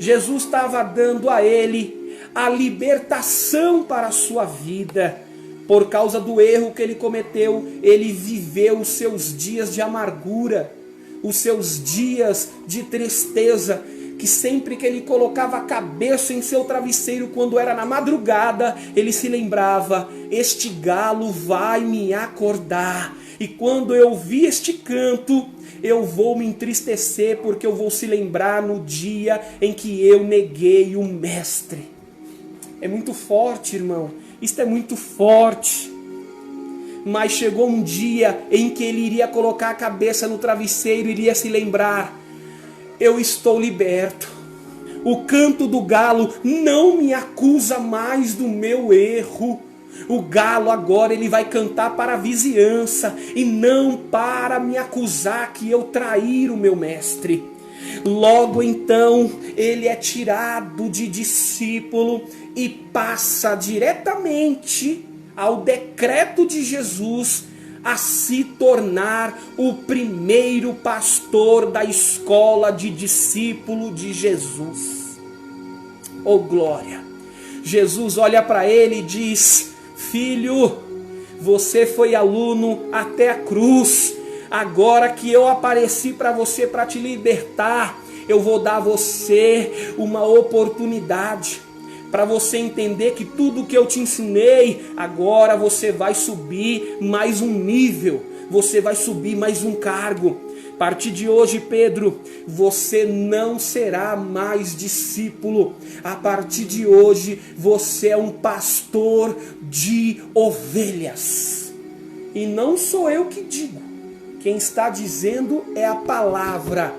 Speaker 1: Jesus estava dando a ele a libertação para a sua vida. Por causa do erro que ele cometeu, ele viveu os seus dias de amargura, os seus dias de tristeza. que sempre que ele colocava a cabeça em seu travesseiro, quando era na madrugada, ele se lembrava: este galo vai me acordar. E quando eu ouvir este canto, eu vou me entristecer, porque eu vou se lembrar no dia em que eu neguei o Mestre. É muito forte, irmão. Isto é muito forte. Mas chegou um dia em que ele iria colocar a cabeça no travesseiro e iria se lembrar: eu estou liberto. O canto do galo não me acusa mais do meu erro. O galo agora ele vai cantar para a vizinhança e não para me acusar que eu traí o meu mestre. Logo então ele é tirado de discípulo e passa diretamente ao decreto de Jesus a se tornar o primeiro pastor da escola de discípulo de Jesus. Oh glória! Jesus olha para ele e diz: filho, você foi aluno até a cruz. Agora que eu apareci para você para te libertar, eu vou dar a você uma oportunidade para você entender que tudo que eu te ensinei, agora você vai subir mais um nível, você vai subir mais um cargo. A partir de hoje, Pedro, você não será mais discípulo. A partir de hoje, você é um pastor de ovelhas. E não sou eu que digo. Quem está dizendo é a palavra.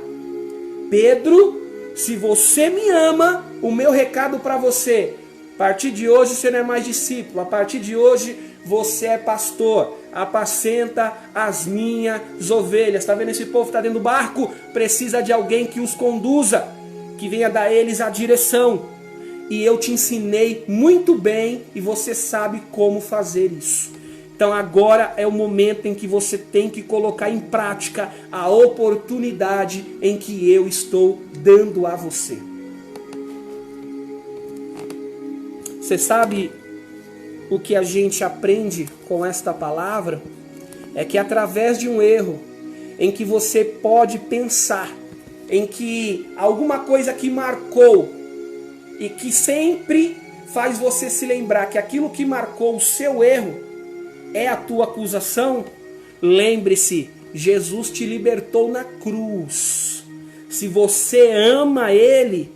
Speaker 1: Pedro, se você me ama, o meu recado para você: a partir de hoje você não é mais discípulo. A partir de hoje você é pastor. Apacenta as minhas ovelhas. Está vendo esse povo que está dentro do barco? Precisa de alguém que os conduza, que venha dar a eles a direção. E eu te ensinei muito bem e você sabe como fazer isso. Então agora é o momento em que você tem que colocar em prática a oportunidade em que eu estou dando a você. Você sabe o que a gente aprende com esta palavra? É que através de um erro, em que você pode pensar, em que alguma coisa que marcou, e que sempre faz você se lembrar que aquilo que marcou o seu erro é a tua acusação, lembre-se, Jesus te libertou na cruz. Se você ama Ele,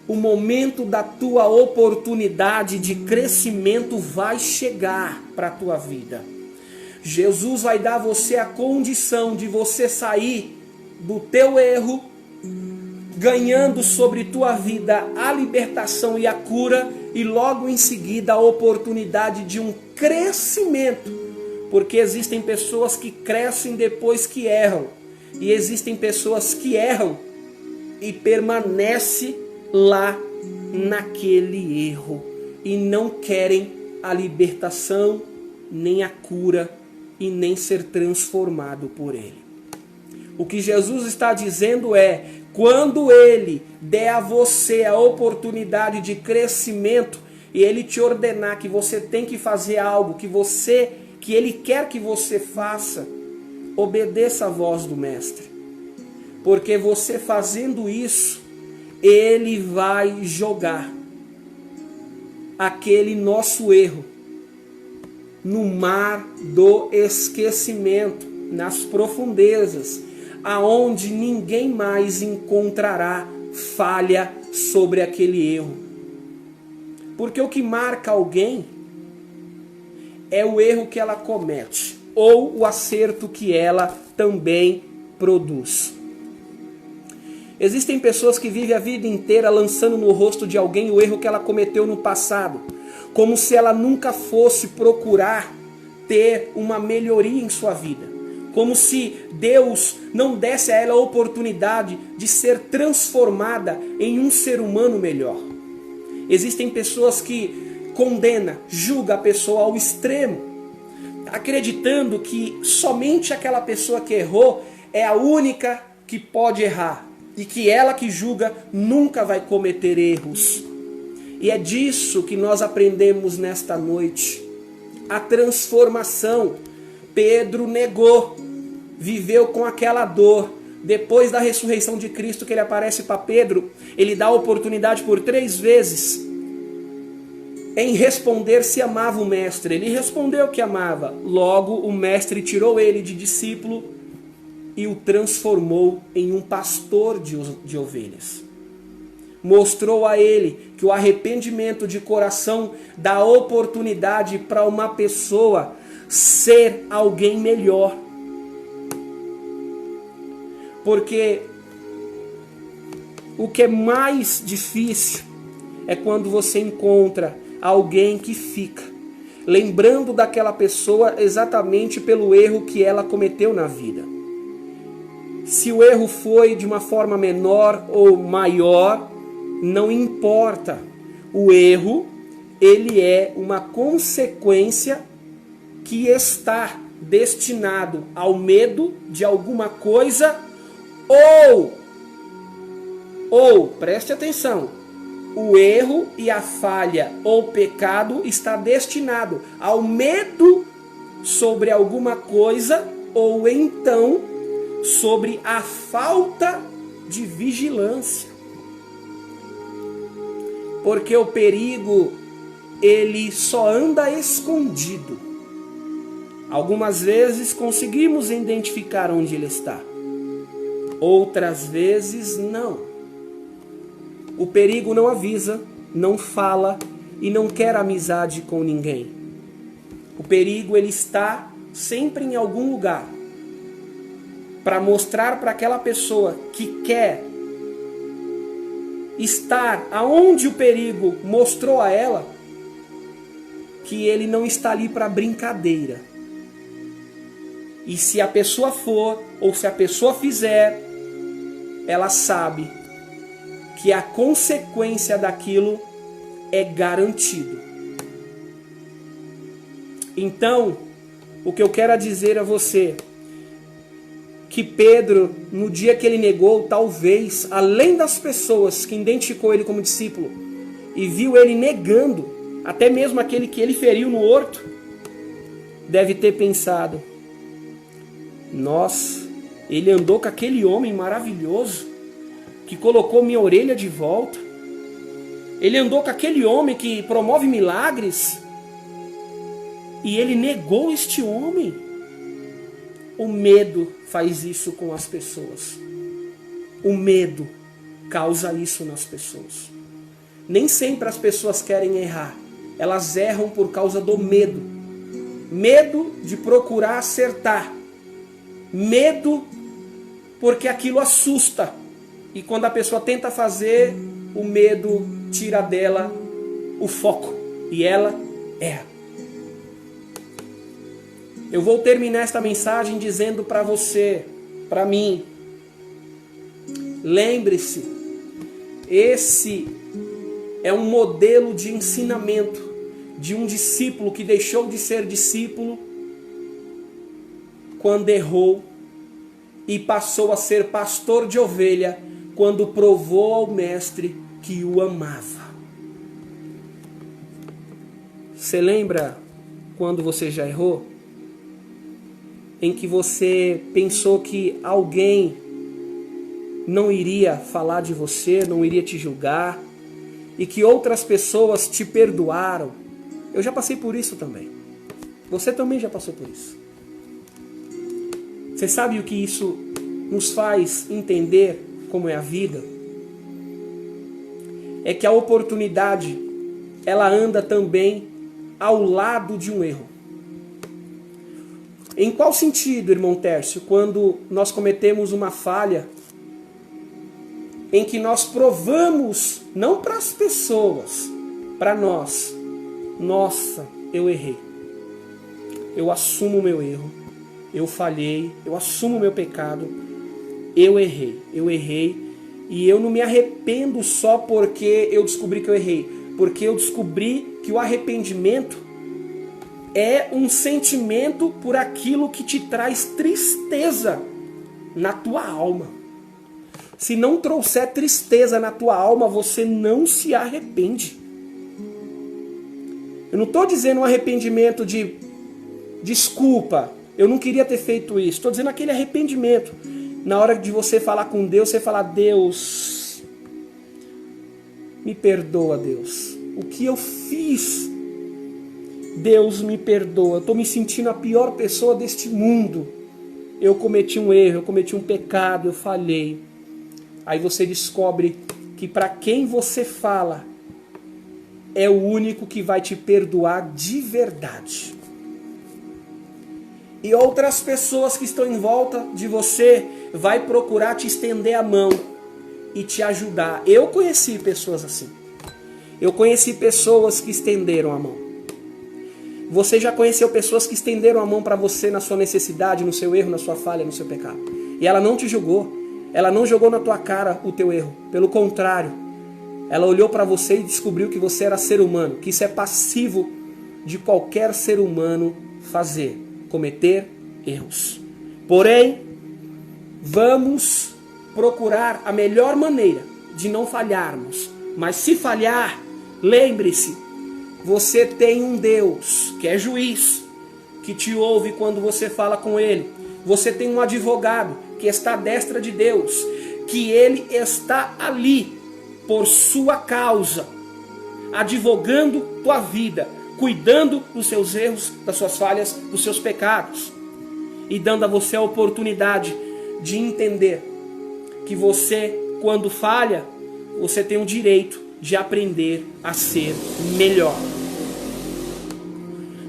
Speaker 1: o momento da tua oportunidade de crescimento vai chegar para a tua vida. Jesus vai dar a você a condição de você sair do teu erro, ganhando sobre tua vida a libertação e a cura, e logo em seguida a oportunidade de um crescimento. Porque existem pessoas que crescem depois que erram, e existem pessoas que erram e permanecem lá naquele erro e não querem a libertação, nem a cura e nem ser transformado por Ele. O que Jesus está dizendo é: quando Ele der a você a oportunidade de crescimento e Ele te ordenar que você tem que fazer algo que Ele quer que você faça, obedeça a voz do Mestre. Porque você fazendo isso, Ele vai jogar aquele nosso erro no mar do esquecimento, nas profundezas, aonde ninguém mais encontrará falha sobre aquele erro. Porque o que marca alguém é o erro que ela comete, ou o acerto que ela também produz. Existem pessoas que vivem a vida inteira lançando no rosto de alguém o erro que ela cometeu no passado, como se ela nunca fosse procurar ter uma melhoria em sua vida, como se Deus não desse a ela a oportunidade de ser transformada em um ser humano melhor. Existem pessoas que condenam, julgam a pessoa ao extremo, acreditando que somente aquela pessoa que errou é a única que pode errar, e que ela que julga nunca vai cometer erros. E é disso que nós aprendemos nesta noite. A transformação. Pedro negou, viveu com aquela dor, depois da ressurreição de Cristo, que ele aparece para Pedro, ele dá a oportunidade por 3 vezes em responder se amava o mestre. Ele respondeu que amava. Logo, o mestre tirou ele de discípulo e o transformou em um pastor de ovelhas. Mostrou a ele que o arrependimento de coração dá oportunidade para uma pessoa ser alguém melhor. Porque o que é mais difícil é quando você encontra alguém que fica lembrando daquela pessoa exatamente pelo erro que ela cometeu na vida. Se o erro foi de uma forma menor ou maior, não importa. O erro, ele é uma consequência que está destinado ao medo de alguma coisa ou preste atenção, o erro e a falha ou pecado está destinado ao medo sobre alguma coisa ou então sobre a falta de vigilância. Porque o perigo, ele só anda escondido. Algumas vezes conseguimos identificar onde ele está. Outras vezes não. O perigo não avisa, não fala e não quer amizade com ninguém. O perigo, ele está sempre em algum lugar para mostrar para aquela pessoa que quer estar aonde o perigo mostrou a ela que ele não está ali para brincadeira. E se a pessoa for, ou se a pessoa fizer, ela sabe que a consequência daquilo é garantido. Então, o que eu quero dizer a você, que Pedro, no dia que ele negou, talvez, além das pessoas que identificou ele como discípulo e viu ele negando, até mesmo aquele que ele feriu no horto, deve ter pensado: nossa, ele andou com aquele homem maravilhoso que colocou minha orelha de volta. Ele andou com aquele homem que promove milagres e ele negou este homem. O medo faz isso com as pessoas. O medo causa isso nas pessoas. Nem sempre as pessoas querem errar. Elas erram por causa do medo. Medo de procurar acertar. Medo porque aquilo assusta. E quando a pessoa tenta fazer, o medo tira dela o foco. E ela erra. Eu vou terminar esta mensagem dizendo para você, para mim, lembre-se, esse é um modelo de ensinamento de um discípulo que deixou de ser discípulo quando errou e passou a ser pastor de ovelha quando provou ao mestre que o amava. Você lembra quando você já errou? Em que você pensou que alguém não iria falar de você, não iria te julgar, e que outras pessoas te perdoaram. Eu já passei por isso também. Você também já passou por isso. Você sabe o que isso nos faz entender como é a vida? É que a oportunidade, ela anda também ao lado de um erro. Em qual sentido, irmão Tércio, quando nós cometemos uma falha em que nós provamos, não para as pessoas, para nós, nossa, eu errei, eu assumo o meu erro, eu falhei, eu assumo o meu pecado, eu errei, e eu não me arrependo só porque eu descobri que eu errei, porque eu descobri que o arrependimento é um sentimento por aquilo que te traz tristeza na tua alma. Se não trouxer tristeza na tua alma, você não se arrepende. Eu não estou dizendo um arrependimento de desculpa, eu não queria ter feito isso. Estou dizendo aquele arrependimento Na hora de você falar com Deus, você fala: Deus, me perdoa, Deus. O que eu fiz? Deus, me perdoa. Eu estou me sentindo a pior pessoa deste mundo. Eu cometi um erro, eu cometi um pecado, eu falhei. Aí você descobre que para quem você fala é o único que vai te perdoar de verdade. E outras pessoas que estão em volta de você vai procurar te estender a mão e te ajudar. Eu conheci pessoas assim. Eu conheci pessoas que estenderam a mão. Você já conheceu pessoas que estenderam a mão para você na sua necessidade, no seu erro, na sua falha, no seu pecado. E ela não te julgou. Ela não jogou na tua cara o teu erro. Pelo contrário, ela olhou para você e descobriu que você era ser humano. Que isso é passivo de qualquer ser humano fazer. Cometer erros. Porém, vamos procurar a melhor maneira de não falharmos. Mas se falhar, lembre-se, você tem um Deus que é juiz, que te ouve quando você fala com Ele. Você tem um advogado que está à destra de Deus, que Ele está ali por sua causa, advogando tua vida, cuidando dos seus erros, das suas falhas, dos seus pecados, e dando a você a oportunidade de entender que você, quando falha, você tem o direito de aprender a ser melhor.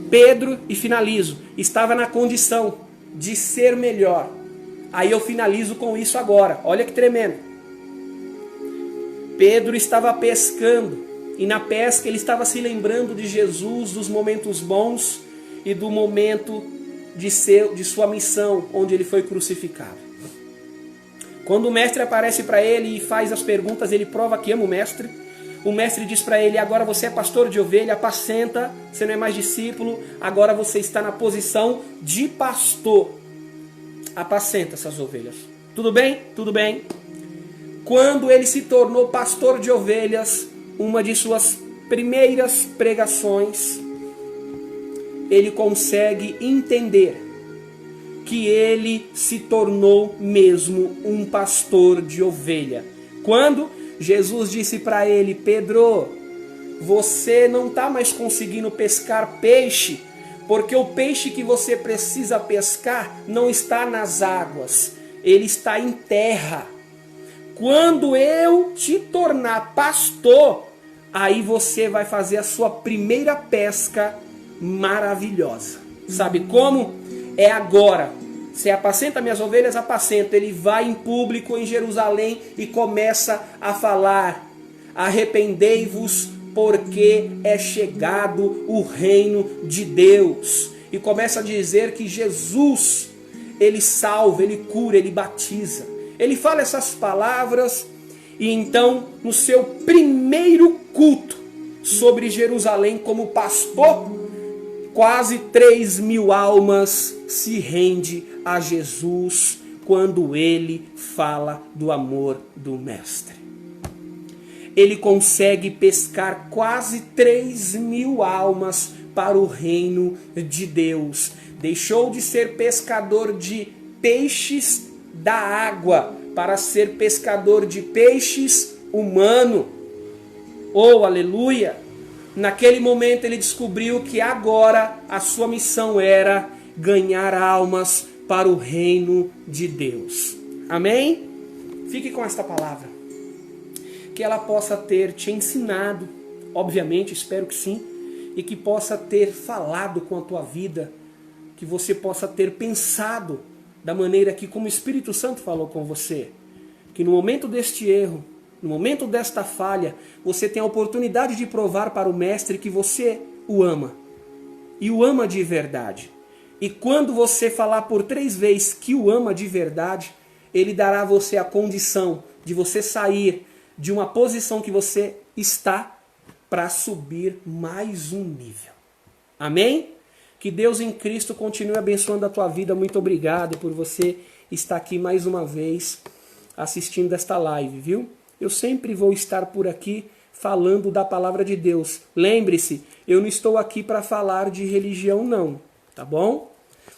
Speaker 1: Pedro, e finalizo, estava na condição de ser melhor. Aí eu finalizo com isso agora. Olha que tremendo. Pedro estava pescando, e na pesca ele estava se lembrando de Jesus, dos momentos bons e do momento de sua missão, onde ele foi crucificado. Quando o mestre aparece para ele e faz as perguntas, ele prova que ama o mestre. O mestre diz para ele: agora você é pastor de ovelha, apacenta, você não é mais discípulo, agora você está na posição de pastor. Apacenta essas ovelhas. Tudo bem? Tudo bem. Quando ele se tornou pastor de ovelhas, uma de suas primeiras pregações, ele consegue entender que ele se tornou mesmo um pastor de ovelha. Quando Jesus disse para ele: Pedro, você não está mais conseguindo pescar peixe, porque o peixe que você precisa pescar não está nas águas, ele está em terra. Quando eu te tornar pastor, aí você vai fazer a sua primeira pesca maravilhosa. Sabe como? É agora. Você apacenta minhas ovelhas, apacenta. Ele vai em público em Jerusalém e começa a falar: arrependei-vos, porque é chegado o reino de Deus. E começa a dizer que Jesus, ele salva, ele cura, ele batiza. Ele fala essas palavras e então, no seu primeiro culto sobre Jerusalém como pastor, quase 3.000 almas se rendem a Jesus quando ele fala do amor do Mestre. Ele consegue pescar quase 3.000 almas para o reino de Deus. Deixou de ser pescador de peixes da água para ser pescador de peixes humano. Oh, aleluia! Naquele momento ele descobriu que agora a sua missão era ganhar almas para o reino de Deus. Amém? Fique com esta palavra. Que ela possa ter te ensinado, obviamente, espero que sim, e que possa ter falado com a tua vida, que você possa ter pensado da maneira que, como o Espírito Santo falou com você, que no momento deste erro, no momento desta falha, você tem a oportunidade de provar para o Mestre que você o ama. E o ama de verdade. E quando você falar por 3 vezes que o ama de verdade, ele dará a você a condição de você sair de uma posição que você está para subir mais um nível. Amém? Que Deus em Cristo continue abençoando a tua vida. Muito obrigado por você estar aqui mais uma vez assistindo esta live, viu? Eu sempre vou estar por aqui falando da palavra de Deus. Lembre-se, eu não estou aqui para falar de religião não, tá bom?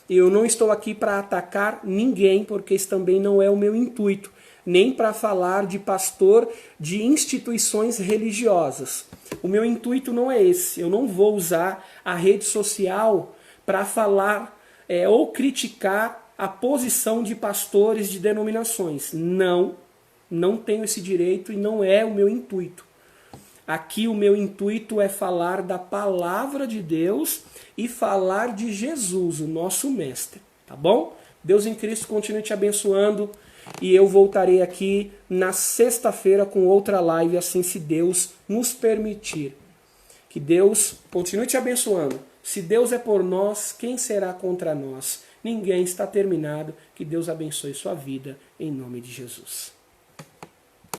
Speaker 1: Eu não estou aqui para atacar ninguém, porque isso também não é o meu intuito, nem para falar de pastor de instituições religiosas. O meu intuito não é esse. Eu não vou usar a rede social para falar ou criticar a posição de pastores de denominações. Não tenho esse direito e não é o meu intuito. Aqui o meu intuito é falar da palavra de Deus e falar de Jesus, o nosso mestre, tá bom? Deus em Cristo continue te abençoando e eu voltarei aqui na sexta-feira com outra live, assim se Deus nos permitir. Que Deus continue te abençoando. Se Deus é por nós, quem será contra nós? Ninguém. Está terminado. Que Deus abençoe sua vida, em nome de Jesus.